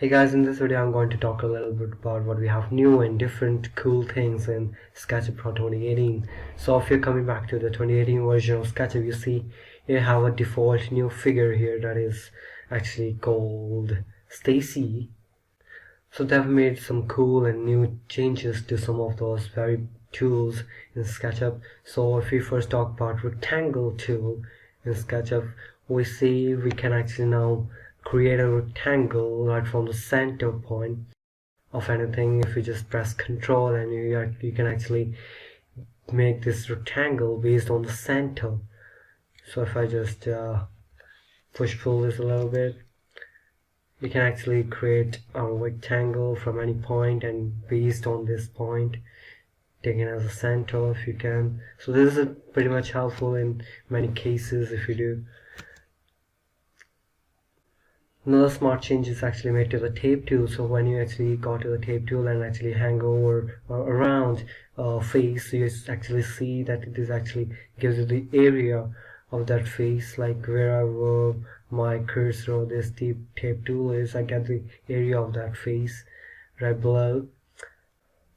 Hey guys, in this video I'm going to talk a little bit about what we have new and different cool things in Sketchup for 2018. So if you're coming back to the 2018 version of Sketchup, you see you have a default new figure here that is actually called Stacy. So they've made some cool and new changes to some of those very tools in SketchUp. So if we first talk about rectangle tool in SketchUp, we see we can actually now create a rectangle right from the center point of anything. If you just press Control, and you can actually make this rectangle based on the center. So if I just pull this a little bit, you can actually create a rectangle from any point, and based on this point taken as a center if you can. So this is pretty much helpful in many cases if you do. Another smart change is actually made to the tape tool. So when you actually go to the tape tool and actually hang over or around a face, you actually see that it is actually gives you the area of that face, like wherever my cursor or this tape tool is, I get the area of that face right below.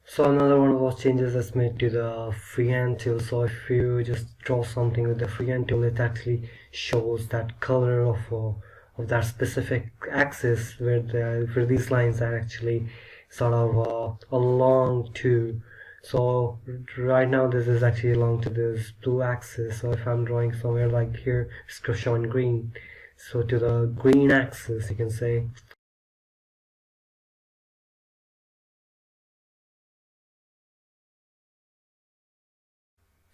So another one of those changes is made to the freehand tool. So if you just draw something with the freehand tool, it actually shows that color of that specific axis where these lines are actually sort of along to. So right now this is actually along to this blue axis. So if I'm drawing somewhere like here, it's showing green. So to the green axis, you can say.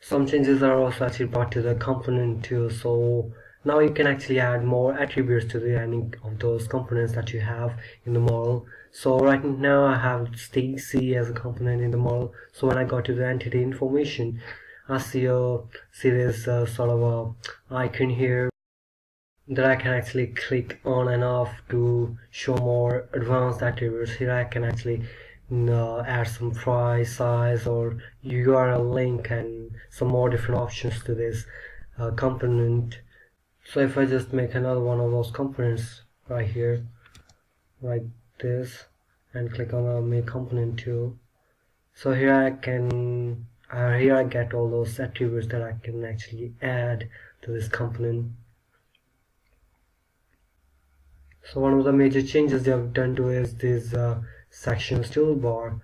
Some changes are also actually brought to the component tool. So now you can actually add more attributes to the any of those components that you have in the model. So right now I have Stacy as a component in the model. So when I go to the entity information, I see this sort of a icon here that I can actually click on and off to show more advanced attributes. Here I can actually add some price, size, or URL link, and some more different options to this component. So if I just make another one of those components right here, like this, and click on the make component tool, so here I get all those attributes that I can actually add to this component. So one of the major changes they have done to is this sections toolbar.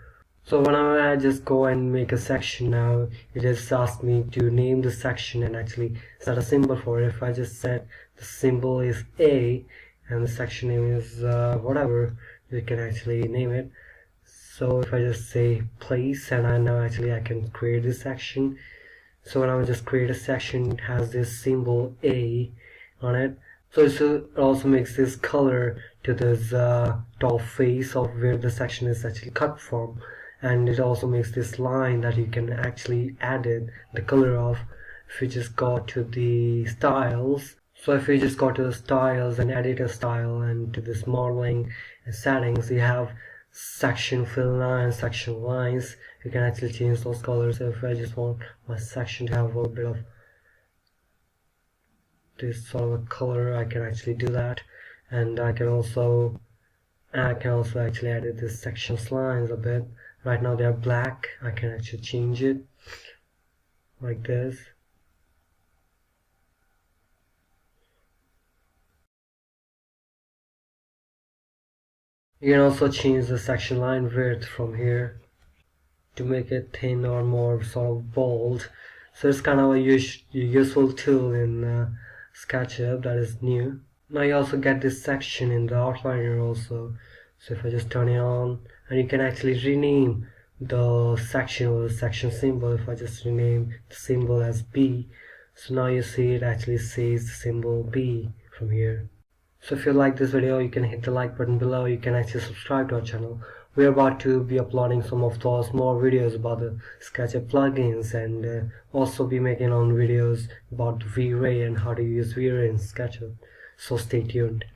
So whenever I just go and make a section now, it just asks me to name the section and actually set a symbol for it. If I just set the symbol is A and the section name is whatever, you can actually name it. So if I just say place, and I can create this section. So when I just create a section, it has this symbol A on it. So it also makes this color to this top face of where the section is actually cut from, and it also makes this line that you can actually add it the color of. If you just go to the styles, so if you just go to the styles and edit a style, and to this modeling and settings, you have section fill lines, section lines. You can actually change those colors. So if I just want my section to have a little bit of this sort of a color, I can actually do that. And I can also actually edit this section's lines a bit. Right now they are black. I can actually change it like this. You can also change the section line width from here to make it thin or more sort of bold. So it's kind of a useful tool in SketchUp that is new. Now you also get this section in the outliner also. So if I just turn it on, and you can actually rename the section or the section symbol. If I just rename the symbol as B, so now you see it actually says the symbol B from here. So if you like this video, you can hit the like button below. You can actually subscribe to our channel. We're about to be uploading some of those more videos about the SketchUp plugins, and also be making on videos about V-Ray and how to use V-Ray in SketchUp. So stay tuned.